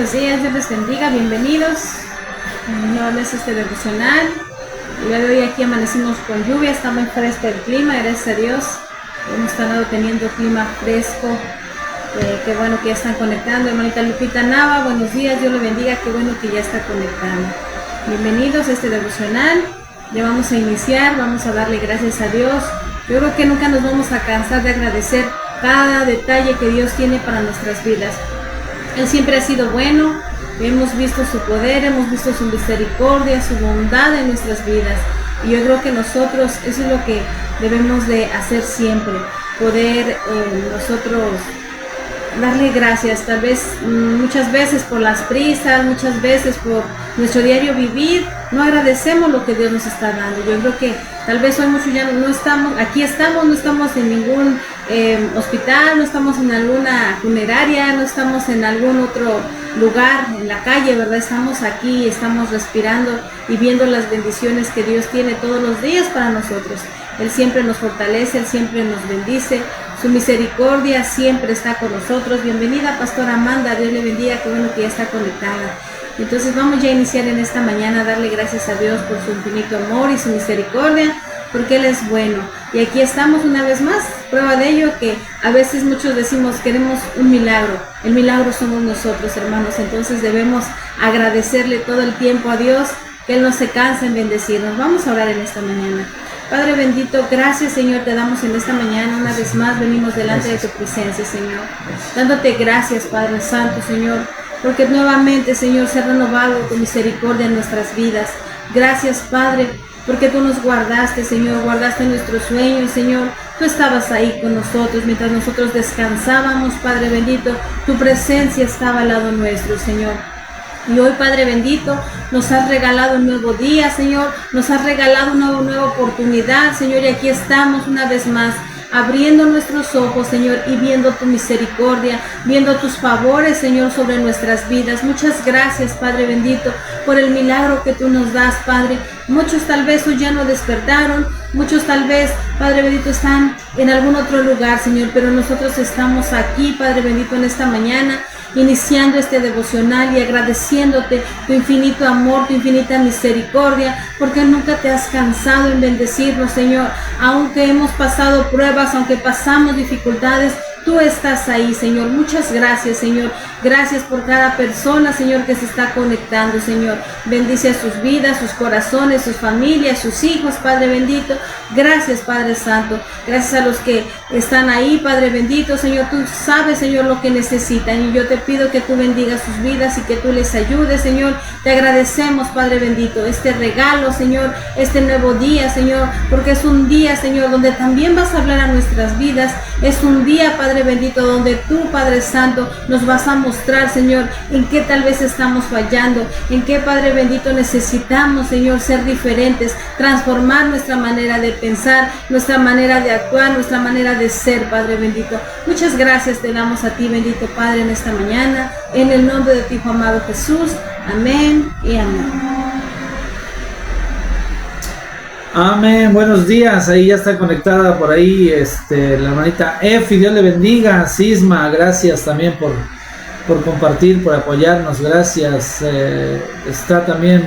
buenos días, Dios les bendiga, bienvenidos a este devocional. El día de hoy aquí amanecimos con lluvia, está muy fresco el clima, gracias a Dios. Hemos estado teniendo clima fresco, qué bueno que ya están conectando. Hermanita Lupita Nava, buenos días, Dios le bendiga, qué bueno que ya está conectando. Bienvenidos a este devocional, ya vamos a iniciar, vamos a darle gracias a Dios. Yo creo que nunca nos vamos a cansar de agradecer cada detalle que Dios tiene para nuestras vidas. Él siempre ha sido bueno, hemos visto su poder, hemos visto su misericordia, su bondad en nuestras vidas. Y yo creo que nosotros, eso es lo que debemos de hacer siempre, poder nosotros darle gracias, tal vez muchas veces por las prisas, muchas veces por nuestro diario vivir, no agradecemos lo que Dios nos está dando. Yo creo que tal vez hoy muchos ya no estamos, aquí estamos, no estamos en ningún hospital, no estamos en alguna funeraria, no estamos en algún otro lugar, en la calle, ¿verdad? Estamos aquí, estamos respirando y viendo las bendiciones que Dios tiene todos los días para nosotros. Él siempre nos fortalece, Él siempre nos bendice, su misericordia siempre está con nosotros. Bienvenida, Pastora Amanda, Dios le bendiga, qué bueno que ya está conectada. Entonces vamos ya a iniciar en esta mañana a darle gracias a Dios por su infinito amor y su misericordia, porque Él es bueno. Y aquí estamos una vez más, prueba de ello que a veces muchos decimos queremos un milagro. El milagro somos nosotros, hermanos, entonces debemos agradecerle todo el tiempo a Dios, que Él no se cansa en bendecirnos. Vamos a orar en esta mañana. Padre bendito, gracias Señor, te damos en esta mañana, una vez más venimos delante de tu presencia, Señor, dándote gracias, Padre Santo, Señor, porque nuevamente, Señor, se ha renovado tu misericordia en nuestras vidas. Gracias, Padre, porque tú nos guardaste, Señor, guardaste nuestros sueños, Señor. Tú estabas ahí con nosotros mientras nosotros descansábamos, Padre bendito, tu presencia estaba al lado nuestro, Señor. Y hoy, Padre bendito, nos has regalado un nuevo día, Señor, nos has regalado una nueva oportunidad, Señor, y aquí estamos una vez más, abriendo nuestros ojos, Señor, y viendo tu misericordia, viendo tus favores, Señor, sobre nuestras vidas. Muchas gracias, Padre bendito, por el milagro que tú nos das, Padre. Muchos tal vez hoy ya no despertaron, muchos tal vez, Padre bendito, están en algún otro lugar, Señor, pero nosotros estamos aquí, Padre bendito, en esta mañana, iniciando este devocional y agradeciéndote tu infinito amor, tu infinita misericordia, porque nunca te has cansado en bendecirnos, Señor. Aunque hemos pasado pruebas, aunque pasamos dificultades, tú estás ahí, Señor. Muchas gracias, Señor. Gracias por cada persona, Señor, que se está conectando, Señor. Bendice a sus vidas, sus corazones, sus familias, sus hijos, Padre bendito. Gracias, Padre Santo. Gracias a los que están ahí, Padre bendito, Señor. Tú sabes, Señor, lo que necesitan. Y yo te pido que tú bendigas sus vidas y que tú les ayudes, Señor. Te agradecemos, Padre bendito, este regalo, Señor, este nuevo día, Señor, porque es un día, Señor, donde también vas a hablar a nuestras vidas. Es un día, Padre bendito, donde tú, Padre Santo, nos vas a mostrar, Señor, en qué tal vez estamos fallando, en qué, Padre bendito, necesitamos, Señor, ser diferentes, transformar nuestra manera de pensar, nuestra manera de actuar, nuestra manera de ser, Padre bendito. Muchas gracias te damos a ti, bendito Padre, en esta mañana, en el nombre de tu Hijo amado Jesús. Amén y amén. Amén, buenos días, ahí ya está conectada por ahí la hermanita Efi, Dios le bendiga. Sisma, gracias también por compartir, por apoyarnos, gracias. Está también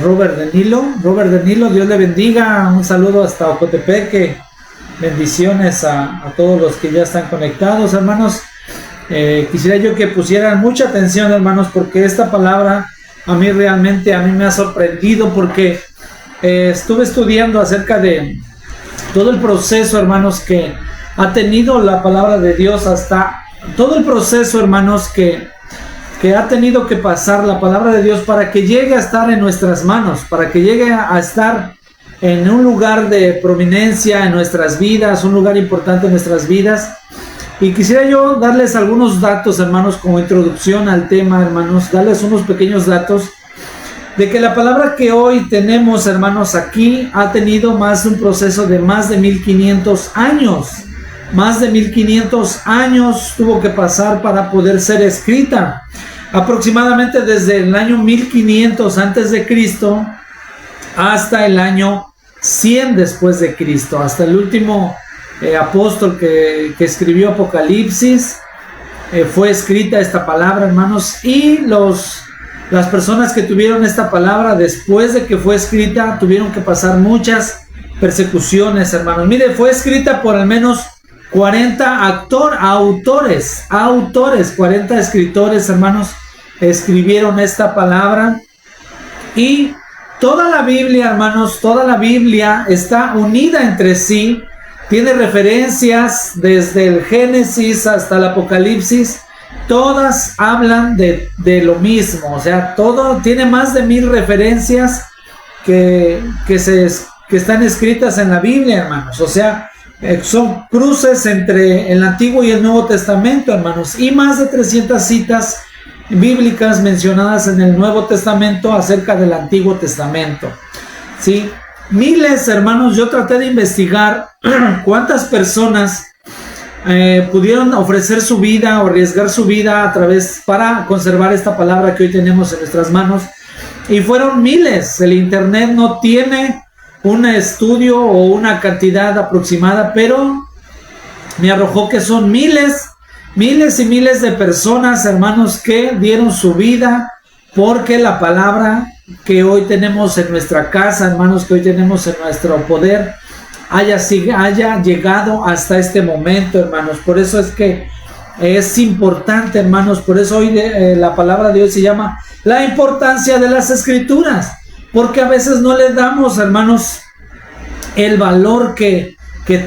Robert de Nilo, Dios le bendiga, un saludo hasta Ocotepeque, bendiciones a todos los que ya están conectados, hermanos. Quisiera yo que pusieran mucha atención, hermanos, porque esta palabra a mí me ha sorprendido, porque estuve estudiando acerca de todo el proceso, hermanos, que ha tenido la palabra de Dios, hasta todo el proceso, hermanos, que ha tenido que pasar la palabra de Dios para que llegue a estar en nuestras manos, para que llegue a estar en un lugar de prominencia en nuestras vidas, un lugar importante en nuestras vidas. Y quisiera yo darles algunos datos, hermanos, como introducción al tema, hermanos, darles unos pequeños datos de que la palabra que hoy tenemos, hermanos, aquí ha tenido un proceso de más de 1500 años. Más de 1500 años tuvo que pasar para poder ser escrita. Aproximadamente desde el año 1500 antes de Cristo hasta el año 100 después de Cristo, hasta el último apóstol que escribió Apocalipsis. fue escrita esta palabra, hermanos, y las personas que tuvieron esta palabra después de que fue escrita tuvieron que pasar muchas persecuciones, hermanos. Mire, fue escrita por al menos 40 autores, 40 escritores, hermanos, escribieron esta palabra. Y toda la Biblia, hermanos, toda la Biblia está unida entre sí, tiene referencias desde el Génesis hasta el Apocalipsis, todas hablan de lo mismo, o sea, todo tiene más de 1000 referencias que están escritas en la Biblia, hermanos, o sea, son cruces entre el Antiguo y el Nuevo Testamento, hermanos, y más de 300 citas bíblicas mencionadas en el Nuevo Testamento acerca del Antiguo Testamento, ¿sí? Miles, hermanos, yo traté de investigar cuántas personas pudieron ofrecer su vida o arriesgar su vida para conservar esta palabra que hoy tenemos en nuestras manos, y fueron miles. El internet no tiene un estudio o una cantidad aproximada, pero me arrojó que son miles y miles de personas, hermanos, que dieron su vida porque la palabra que hoy tenemos en nuestra casa, hermanos, que hoy tenemos en nuestro poder, haya llegado hasta este momento, hermanos. Por eso es que es importante, hermanos, por eso hoy la palabra de hoy se llama la importancia de las Escrituras, porque a veces no le damos, hermanos, el valor que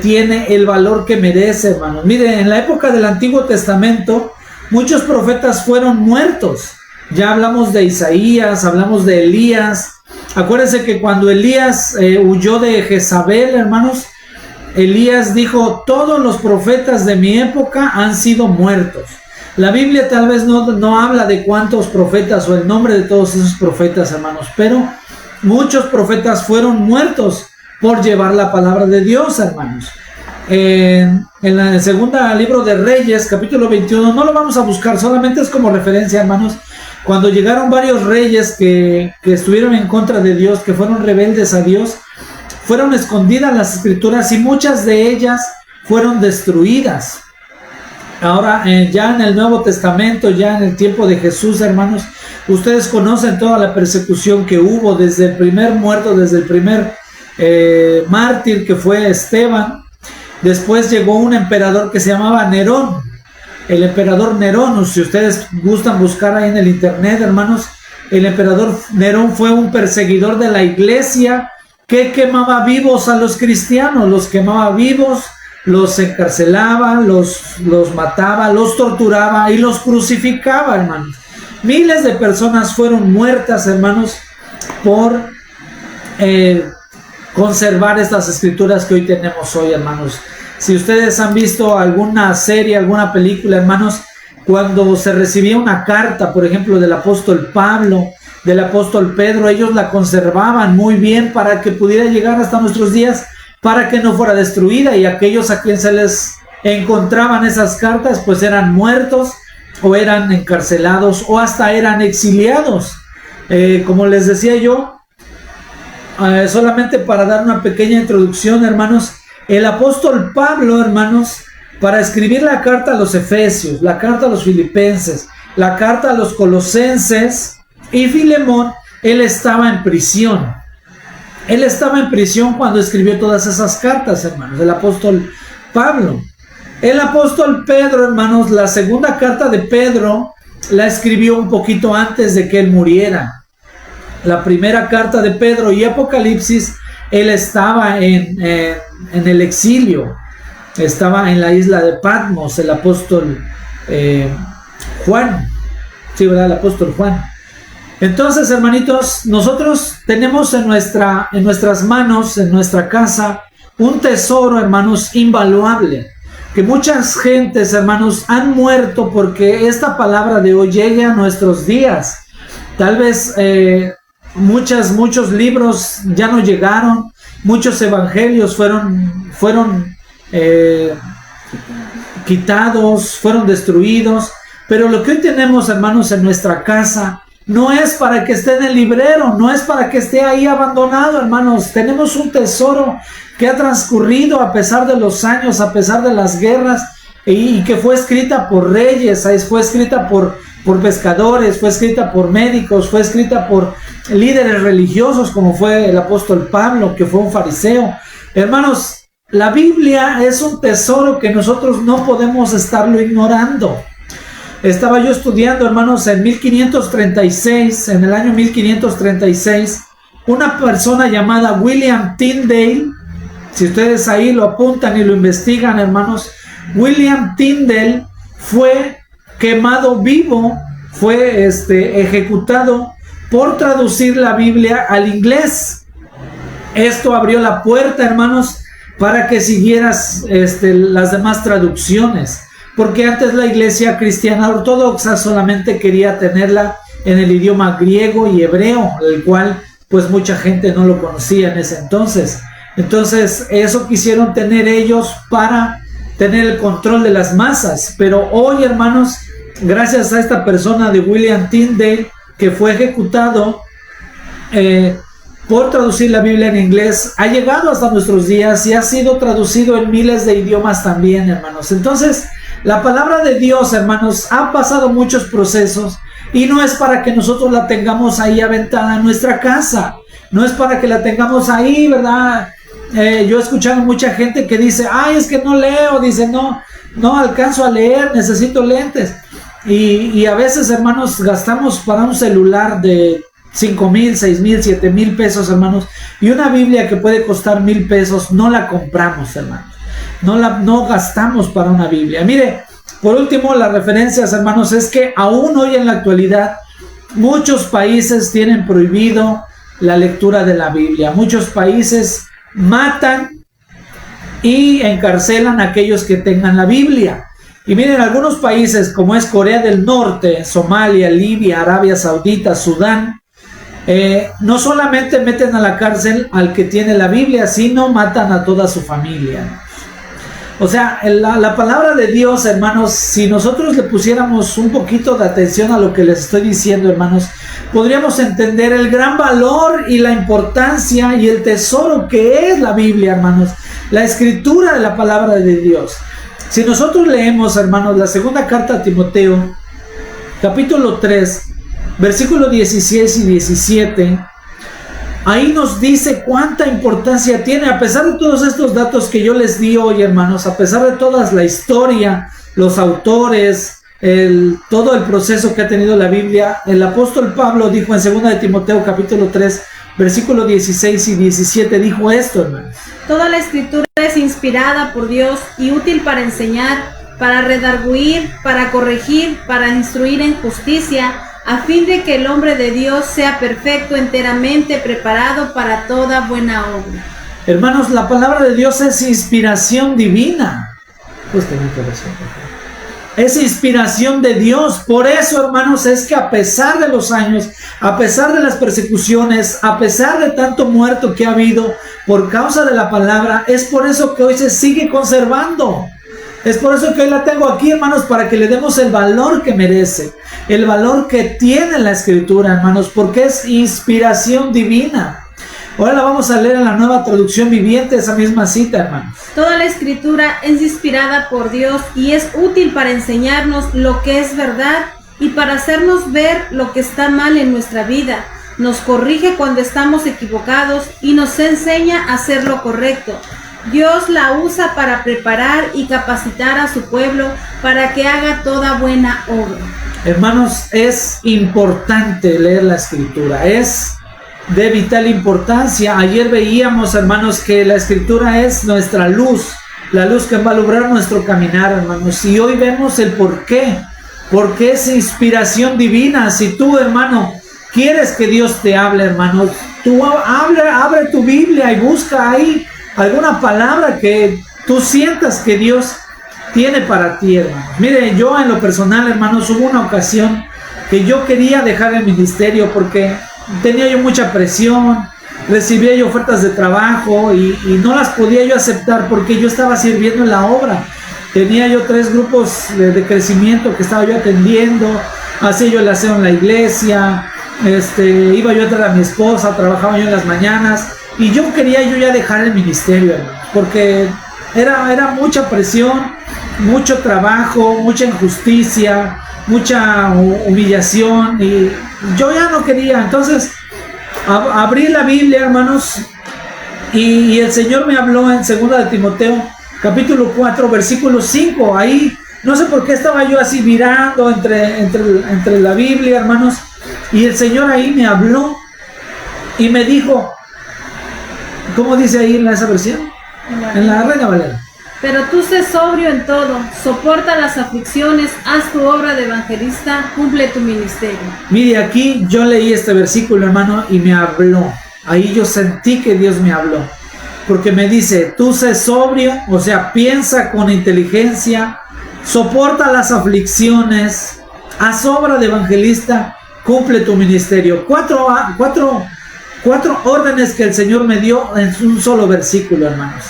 tiene, el valor que merece, hermanos. Miren, en la época del Antiguo Testamento, muchos profetas fueron muertos. Ya hablamos de Isaías, hablamos de Elías. Acuérdense que cuando Elías huyó de Jezabel, hermanos, Elías dijo: todos los profetas de mi época han sido muertos. La Biblia tal vez no habla de cuántos profetas o el nombre de todos esos profetas, hermanos, pero muchos profetas fueron muertos por llevar la palabra de Dios, hermanos. En el segundo libro de Reyes, capítulo 21, no lo vamos a buscar, solamente es como referencia, hermanos. Cuando llegaron varios reyes que estuvieron en contra de Dios, que fueron rebeldes a Dios, fueron escondidas las Escrituras y muchas de ellas fueron destruidas. Ahora, ya en el Nuevo Testamento, ya en el tiempo de Jesús, hermanos, ustedes conocen toda la persecución que hubo, desde el primer muerto, desde el primer mártir, que fue Esteban. Después llegó un emperador que se llamaba Nerón, el emperador Nerón. Si ustedes gustan buscar ahí en el internet, hermanos, el emperador Nerón fue un perseguidor de la iglesia que quemaba vivos a los cristianos, los quemaba vivos, los encarcelaba, los mataba, los torturaba y los crucificaba, hermanos. Miles de personas fueron muertas, hermanos, por conservar estas Escrituras que hoy tenemos hoy, hermanos. Si ustedes han visto alguna serie, alguna película, hermanos, cuando se recibía una carta, por ejemplo, del apóstol Pablo, del apóstol Pedro, ellos la conservaban muy bien para que pudiera llegar hasta nuestros días, para que no fuera destruida, y aquellos a quien se les encontraban esas cartas, pues eran muertos o eran encarcelados o hasta eran exiliados. Como les decía yo, solamente para dar una pequeña introducción, hermanos, el apóstol Pablo, hermanos, para escribir la carta a los Efesios, la carta a los Filipenses, la carta a los Colosenses y Filemón, él estaba en prisión. Él estaba en prisión cuando escribió todas esas cartas, hermanos, el apóstol Pablo. El apóstol Pedro, hermanos, la segunda carta de Pedro la escribió un poquito antes de que él muriera. La primera carta de Pedro y Apocalipsis, él estaba en el exilio, estaba en la isla de Patmos, el apóstol Juan, sí, ¿verdad? El apóstol Juan. Entonces, hermanitos, nosotros tenemos en nuestras manos, en nuestra casa, un tesoro, hermanos, invaluable, que muchas gentes, hermanos, han muerto porque esta palabra de hoy llegue a nuestros días. Tal vez muchos libros ya no llegaron, muchos evangelios fueron quitados, fueron destruidos, pero lo que hoy tenemos, hermanos, en nuestra casa no es para que esté en el librero, no es para que esté ahí abandonado, hermanos. Tenemos un tesoro que ha transcurrido a pesar de los años, a pesar de las guerras, y que fue escrita por reyes, fue escrita por pescadores, fue escrita por médicos, fue escrita por líderes religiosos como fue el apóstol Pablo, que fue un fariseo. Hermanos, la Biblia es un tesoro que nosotros no podemos estarlo ignorando. Estaba yo estudiando, hermanos, en 1536, en el año 1536, una persona llamada William Tyndale, si ustedes ahí lo apuntan y lo investigan, hermanos, William Tyndale fue quemado vivo, fue ejecutado por traducir la Biblia al inglés. Esto abrió la puerta, hermanos, para que siguieras las demás traducciones, porque antes la iglesia cristiana ortodoxa solamente quería tenerla en el idioma griego y hebreo, el cual pues mucha gente no lo conocía en ese entonces. Entonces eso quisieron tener ellos para tener el control de las masas. Pero hoy, hermanos, gracias a esta persona de William Tyndale, que fue ejecutado por traducir la Biblia en inglés, ha llegado hasta nuestros días y ha sido traducido en miles de idiomas también, hermanos. Entonces, la palabra de Dios, hermanos, ha pasado muchos procesos y no es para que nosotros la tengamos ahí aventada en nuestra casa. No es para que la tengamos ahí, ¿verdad? Yo he escuchado mucha gente que dice, ay, es que no leo, dice, no alcanzo a leer, necesito lentes. Y a veces, hermanos, gastamos para un celular de 5,000, 6,000, 7,000 pesos, hermanos, y una Biblia que puede costar 1,000 pesos, no la compramos, hermanos. No gastamos para una Biblia. Mire, por último, las referencias, hermanos, es que aún hoy en la actualidad, muchos países tienen prohibido la lectura de la Biblia. Muchos países matan y encarcelan a aquellos que tengan la Biblia. Y miren, algunos países como es Corea del Norte, Somalia, Libia, Arabia Saudita, Sudán, no solamente meten a la cárcel al que tiene la Biblia, sino matan a toda su familia. O sea, la palabra de Dios, hermanos, si nosotros le pusiéramos un poquito de atención a lo que les estoy diciendo, hermanos, podríamos entender el gran valor y la importancia y el tesoro que es la Biblia, hermanos, la escritura de la palabra de Dios. Si nosotros leemos, hermanos, la segunda carta a Timoteo, capítulo 3, versículos 16 y 17, ahí nos dice cuánta importancia tiene, a pesar de todos estos datos que yo les di hoy, hermanos, a pesar de toda la historia, los autores, todo el proceso que ha tenido la Biblia. El apóstol Pablo dijo en 2 de Timoteo capítulo 3, versículos 16 y 17, dijo esto, hermanos. Toda la escritura es inspirada por Dios y útil para enseñar, para redarguir, para corregir, para instruir en justicia, a fin de que el hombre de Dios sea perfecto, enteramente preparado para toda buena obra. Hermanos, la palabra de Dios es inspiración divina. Pues tengo que decir, es inspiración de Dios. Por eso, hermanos, es que a pesar de los años, a pesar de las persecuciones, a pesar de tanto muerto que ha habido por causa de la palabra, es por eso que hoy se sigue conservando. Es por eso que hoy la tengo aquí, hermanos, para que le demos el valor que merece, el valor que tiene la escritura, hermanos, porque es inspiración divina. Ahora la vamos a leer en la Nueva Traducción Viviente, esa misma cita, hermanos. Toda la escritura es inspirada por Dios y es útil para enseñarnos lo que es verdad y para hacernos ver lo que está mal en nuestra vida. Nos corrige cuando estamos equivocados y nos enseña a hacer lo correcto. Dios la usa para preparar y capacitar a su pueblo para que haga toda buena obra. Hermanos, es importante leer la escritura, es de vital importancia. Ayer veíamos, hermanos, que la escritura es nuestra luz, la luz que va a alumbrar nuestro caminar, hermanos. Y hoy vemos el por qué, porque es inspiración divina. Si tú, hermano, quieres que Dios te hable, hermano, tú abre tu Biblia y busca ahí alguna palabra que tú sientas que Dios tiene para ti, hermano. Mire, yo en lo personal, hermanos, hubo una ocasión que yo quería dejar el ministerio porque tenía yo mucha presión, recibía yo ofertas de trabajo y no las podía yo aceptar porque yo estaba sirviendo en la obra. Tenía yo 3 grupos de crecimiento que estaba yo atendiendo, hacía yo el aseo en la iglesia, iba yo a traer a mi esposa, trabajaba yo en las mañanas y yo quería yo ya dejar el ministerio, hermano, porque era mucha presión, mucho trabajo, mucha injusticia, mucha humillación, y yo ya no quería. Entonces abrí la Biblia, hermanos, y el Señor me habló en 2 de Timoteo capítulo 4 versículo 5. Ahí no sé por qué estaba yo así mirando entre la Biblia, hermanos, y el Señor ahí me habló y me dijo, ¿cómo dice ahí en esa versión? En la Reina Valera. Pero tú sé sobrio en todo, soporta las aflicciones, haz tu obra de evangelista, cumple tu ministerio. Mire, aquí yo leí este versículo, hermano, y me habló. Ahí yo sentí que Dios me habló. Porque me dice, tú sé sobrio, o sea, piensa con inteligencia, soporta las aflicciones, haz obra de evangelista, cumple tu ministerio. Cuatro órdenes que el Señor me dio en un solo versículo, hermanos.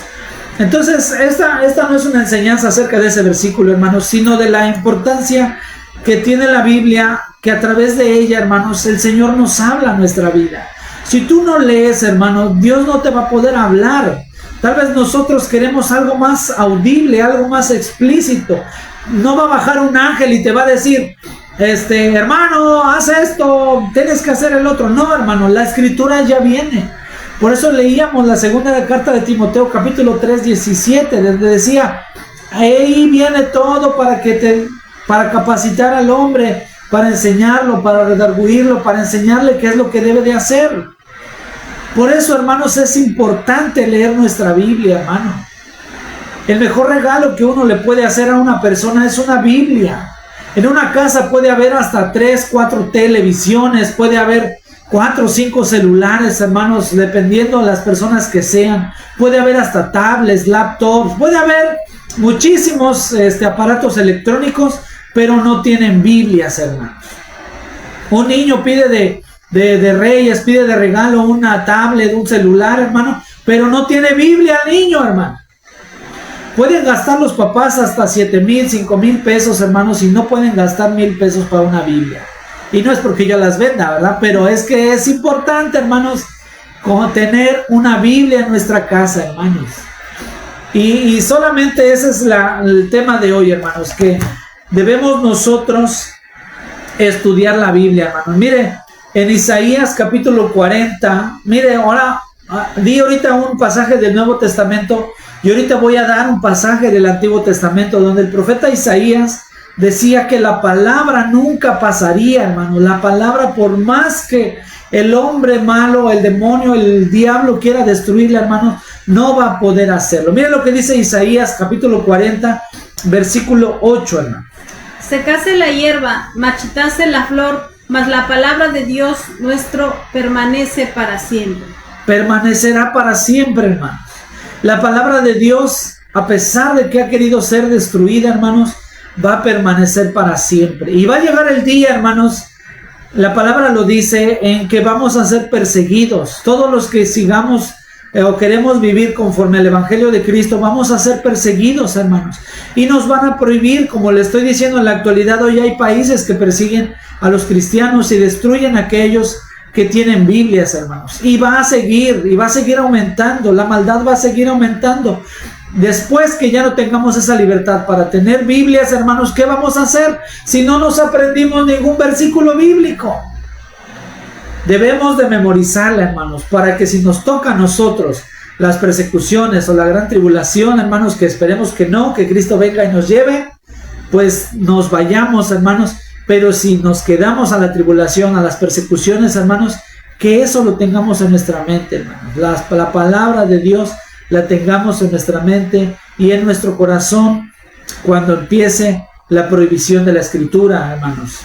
Entonces, esta no es una enseñanza acerca de ese versículo, hermanos, sino de la importancia que tiene la Biblia, que a través de ella, hermanos, el Señor nos habla a nuestra vida. Si tú no lees, hermano, Dios no te va a poder hablar. Tal vez nosotros queremos algo más audible, algo más explícito. No va a bajar un ángel y te va a decir, hermano, haz esto, tienes que hacer el otro. No, hermano, la escritura ya viene. Por eso leíamos la segunda carta de Timoteo, capítulo 3, 17, donde decía, ahí viene todo para capacitar al hombre, para enseñarlo, para redarguirlo, para enseñarle qué es lo que debe de hacer. Por eso, hermanos, es importante leer nuestra Biblia, hermano. El mejor regalo que uno le puede hacer a una persona es una Biblia. En una casa puede haber hasta 3, 4 televisiones, puede haber 4 o 5 celulares, hermanos, dependiendo de las personas que sean. Puede haber hasta tablets, laptops, puede haber muchísimos aparatos electrónicos, pero no tienen Biblias, hermanos. Un niño pide de Reyes, pide de regalo una tablet, un celular, hermano, pero no tiene Biblia el niño, hermano. Pueden gastar los papás hasta 7,000, 5,000 pesos, hermanos, y no pueden gastar 1,000 pesos para una Biblia. Y no es porque yo las venda, ¿verdad? Pero es que es importante, hermanos, tener una Biblia en nuestra casa, hermanos. Y solamente ese es el tema de hoy, hermanos, que debemos nosotros estudiar la Biblia, hermanos. Mire, en Isaías capítulo 40, mire, ahora di ahorita un pasaje del Nuevo Testamento y ahorita voy a dar un pasaje del Antiguo Testamento donde el profeta Isaías decía que la palabra nunca pasaría, hermano. La palabra, por más que el hombre malo, el demonio, el diablo quiera destruirla, hermano, no va a poder hacerlo. Mire lo que dice Isaías capítulo 40, versículo 8, hermano. Secase la hierba, marchitase la flor, mas la palabra de Dios nuestro permanece para siempre. Permanecerá para siempre, hermanos. La palabra de Dios, a pesar de que ha querido ser destruida, hermanos, va a permanecer para siempre. Y va a llegar el día, hermanos, la palabra lo dice, en que vamos a ser perseguidos. Todos los que sigamos o queremos vivir conforme al Evangelio de Cristo, vamos a ser perseguidos, hermanos. Y nos van a prohibir, como le estoy diciendo, en la actualidad hoy hay países que persiguen a los cristianos y destruyen a aquellos que tienen Biblias, hermanos. Y va a seguir aumentando, la maldad va a seguir aumentando. Después que ya no tengamos esa libertad para tener Biblias, hermanos, ¿qué vamos a hacer si no nos aprendimos ningún versículo bíblico? Debemos de memorizarla, hermanos, para que si nos toca a nosotros las persecuciones o la gran tribulación, hermanos, que esperemos que no, que Cristo venga y nos lleve, pues nos vayamos, hermanos. Pero si nos quedamos a la tribulación, a las persecuciones, hermanos, que eso lo tengamos en nuestra mente, hermanos. La palabra de Dios la tengamos en nuestra mente y en nuestro corazón cuando empiece la prohibición de la escritura, hermanos.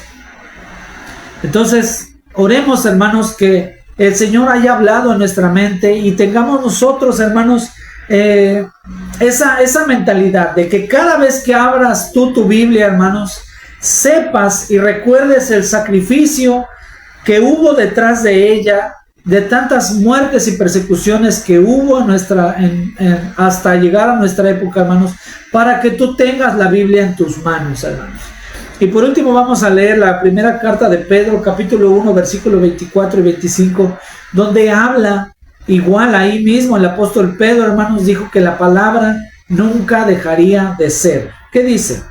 Entonces, oremos, hermanos, que el Señor haya hablado en nuestra mente y tengamos nosotros, hermanos, esa mentalidad de que cada vez que abras tú tu Biblia, hermanos, sepas y recuerdes el sacrificio que hubo detrás de ella, de tantas muertes y persecuciones que hubo hasta llegar a nuestra época, hermanos, para que tú tengas la Biblia en tus manos, hermanos. Y por último vamos a leer la primera carta de Pedro, capítulo 1, versículos 24 y 25, donde habla, igual ahí mismo el apóstol Pedro, hermanos, dijo que la palabra nunca dejaría de ser. ¿Qué dice?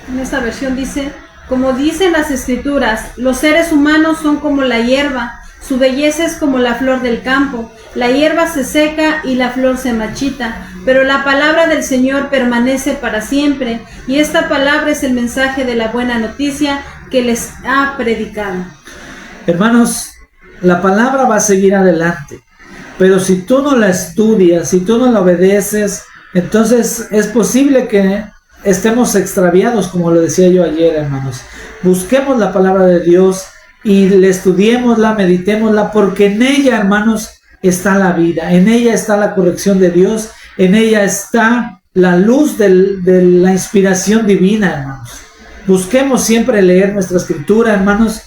En esta versión dice, como dicen las escrituras, los seres humanos son como la hierba, su belleza es como la flor del campo. La hierba se seca y la flor se marchita, pero la palabra del Señor permanece para siempre, y esta palabra es el mensaje de la buena noticia que les ha predicado. Hermanos, la palabra va a seguir adelante, pero si tú no la estudias, si tú no la obedeces, entonces es posible que estemos extraviados, como lo decía yo ayer, hermanos. Busquemos la palabra de Dios y le estudiémosla, meditémosla, porque en ella, hermanos, está la vida, en ella está la corrección de Dios, en ella está la luz de la inspiración divina, hermanos. Busquemos siempre leer nuestra escritura, hermanos,